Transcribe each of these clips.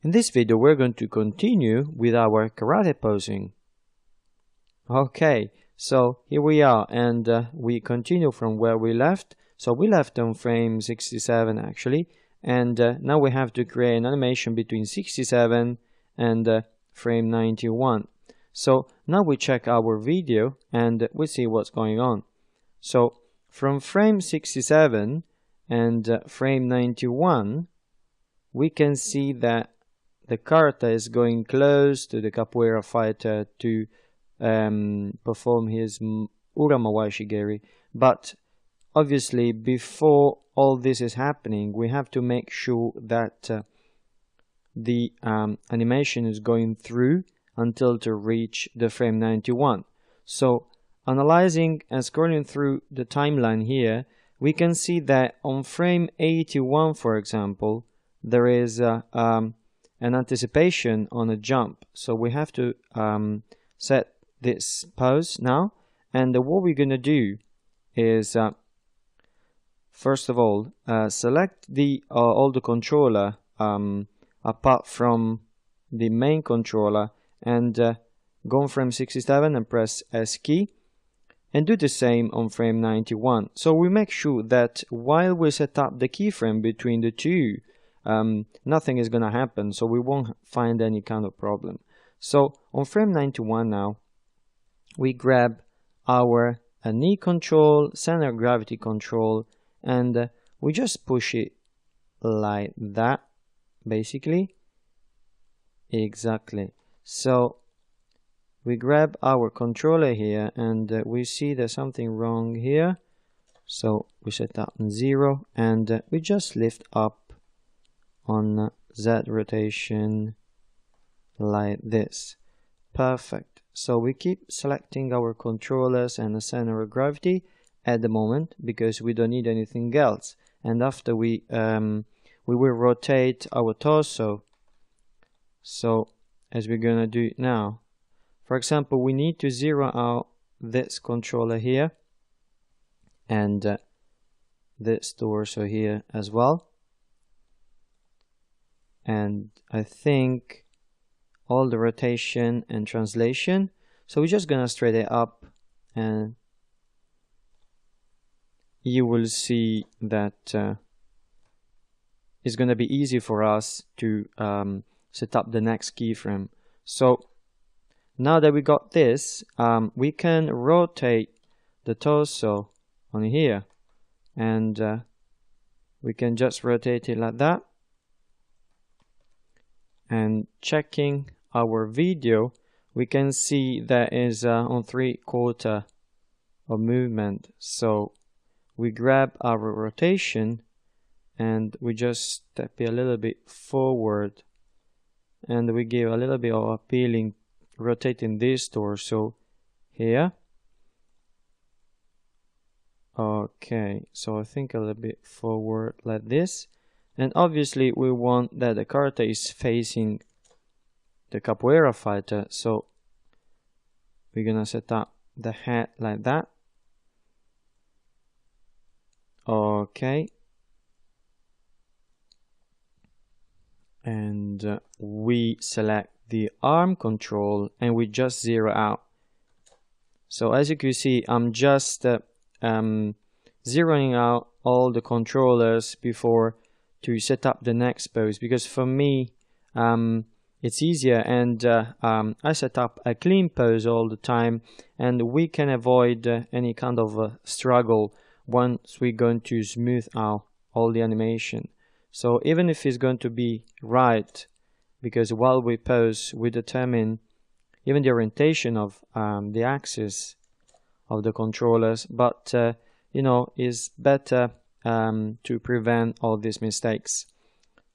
In this video we're going to continue with our karate posing. Okay, so here we are, and we continue from where we left. So we left on frame 67 actually, and now we have to create an animation between 67 and frame 91. So now we check our video and we see what's going on. So from frame 67 and frame 91, we can see that the karate is going close to the capoeira fighter to perform his Uramawashi Geri. But obviously, before all this is happening, we have to make sure that the animation is going through until to reach the frame 91. So analyzing and scrolling through the timeline here, we can see that on frame 81, for example, there is an anticipation on a jump. So we have to set this pose now, and what we're going to do is first of all select the all the controller apart from the main controller, and go on frame 67 and press S key, and do the same on frame 91. So we make sure that while we set up the keyframe between the two, nothing is going to happen, so we won't find any kind of problem. So on frame 91 now, we grab our knee control, center of gravity control, and we just push it like that, basically. Exactly. So we grab our controller here, and we see there's something wrong here. So we set up 0, and we just lift up on Z rotation like this. Perfect. So we keep selecting our controllers and the center of gravity at the moment because we don't need anything else. And after we will rotate our torso. So as we're gonna do it now, for example, we need to zero out this controller here and this torso here as well. And I think all the rotation and translation. So we're just gonna straighten it up, and you will see that it's gonna be easy for us to set up the next keyframe. So now that we got this, we can rotate the torso on here, and we can just rotate it like that. And checking our video, we can see that is on 3/4 of movement. So we grab our rotation and we just step it a little bit forward, and we give a little bit of appealing, rotating this torso here. Okay, so I think a little bit forward like this. And obviously we want that the karate is facing the capoeira fighter, so we're gonna set up the head like that. Okay. And we select the arm control and we just zero out. So as you can see, I'm just zeroing out all the controllers before to set up the next pose, because for me it's easier, and I set up a clean pose all the time, and we can avoid any kind of struggle once we're going to smooth out all the animation. So even if it's going to be right, because while we pose we determine even the orientation of the axis of the controllers, but you know, it's better to prevent all these mistakes.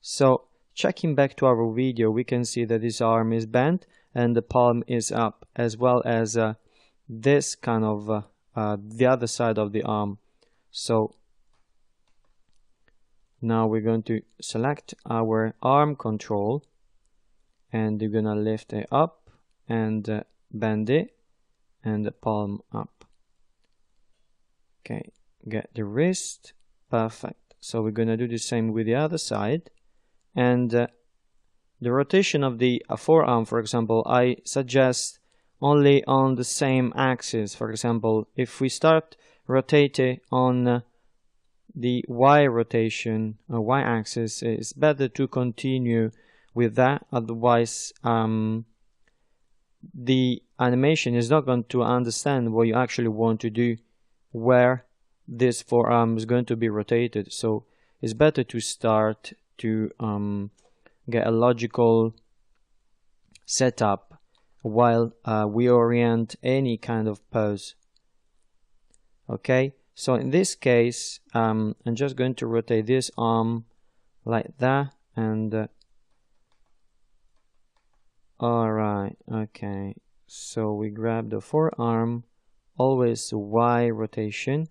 So checking back to our video, we can see that this arm is bent and the palm is up, as well as this kind of the other side of the arm. So now we're going to select our arm control, and you're gonna lift it up and bend it, and the palm up. Okay, get the wrist. Perfect. So we're gonna do the same with the other side, and the rotation of the forearm, for example, I suggest only on the same axis. For example, if we start rotating on the Y rotation, Y axis, it's better to continue with that. Otherwise, the animation is not going to understand what you actually want to do, where this forearm is going to be rotated. So it's better to start to get a logical setup while we orient any kind of pose. Okay, so in this case, I'm just going to rotate this arm like that, and alright, okay, so we grab the forearm, always Y rotation,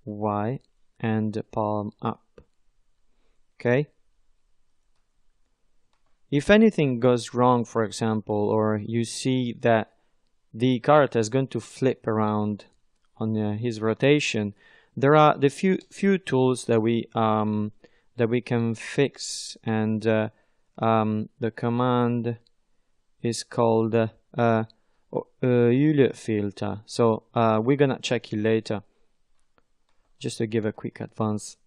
Y, and palm up. Okay, if anything goes wrong, for example, or you see that the character is going to flip around on his rotation, there are the few tools that we can fix, and the command is called Euler filter. So we're gonna check it later, just to give a quick advance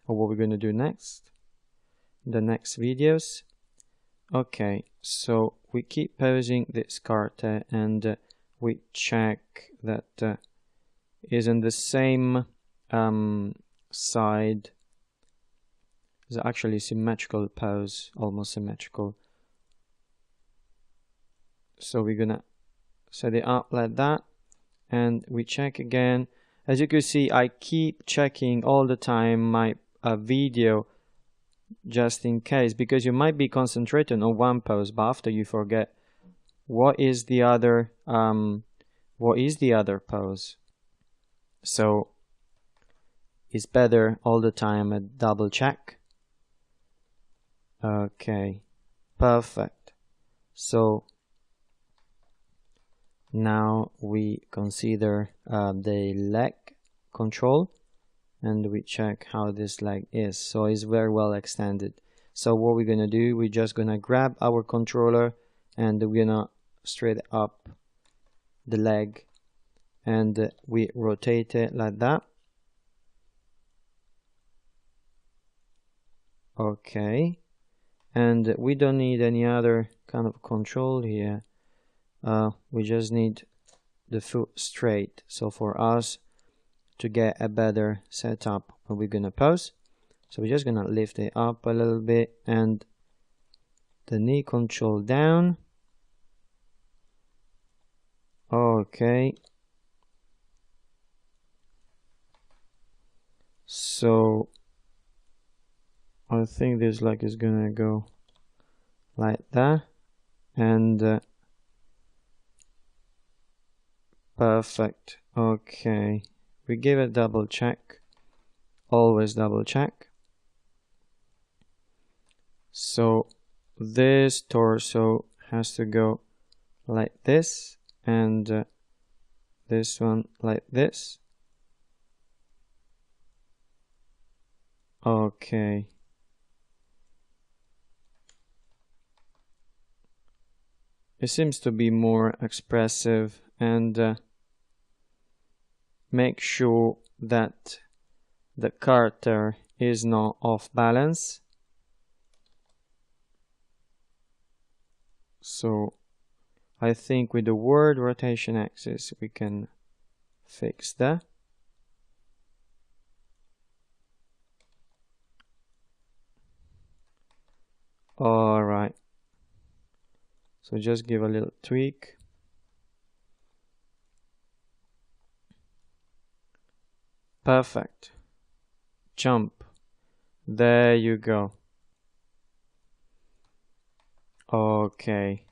of what we're gonna do next, the next videos. Okay, so we keep posing this character, and we check that is in the same side. It's actually symmetrical pose, almost symmetrical. So we're gonna set it up like that, and we check again. As you can see, I keep checking all the time my video, just in case, because you might be concentrating on one pose, but after you forget what is the other pose. So it's better all the time a double check. Okay, perfect. So now we consider the leg control, and we check how this leg is. So it's very well extended. So what we're gonna do, we're just gonna grab our controller, and we're gonna straight up the leg, and we rotate it like that. Okay, and we don't need any other kind of control here. We just need the foot straight. So for us to get a better setup, we're gonna pose. So we're just gonna lift it up a little bit, and the knee control down. Okay, so I think this leg is gonna go like that, and perfect. Okay, we give a double check, always double check. So this torso has to go like this, and this one like this. Okay, it seems to be more expressive, and make sure that the character is not off balance. So I think with the word rotation axis we can fix that. Alright, so just give a little tweak. Perfect. Jump. There you go. Okay.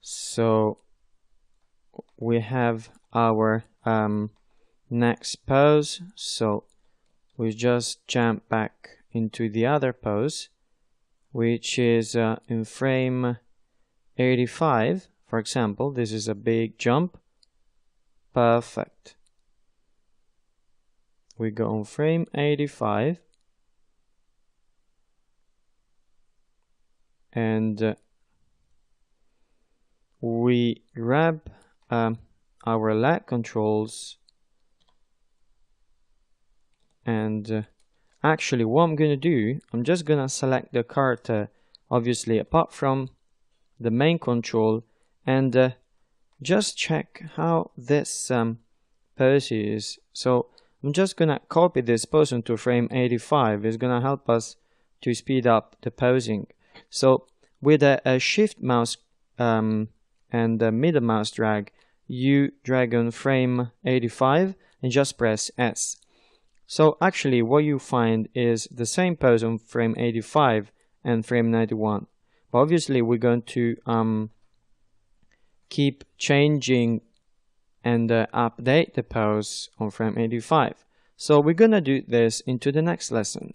So we have our next pose. So we just jump back into the other pose, which is in frame 85. For example, this is a big jump. Perfect. We go on frame 85. and we grab our lag controls, and actually what I'm gonna do, I'm just gonna select the card obviously apart from the main control, and just check how this pose is. So I'm just gonna copy this pose onto frame 85. It's gonna help us to speed up the posing. So with a shift mouse and a middle mouse drag, you drag on frame 85 and just press S. So actually what you find is the same pose on frame 85 and frame 91. But obviously we're going to keep changing and update the pose on frame 85. So we're gonna do this into the next lesson.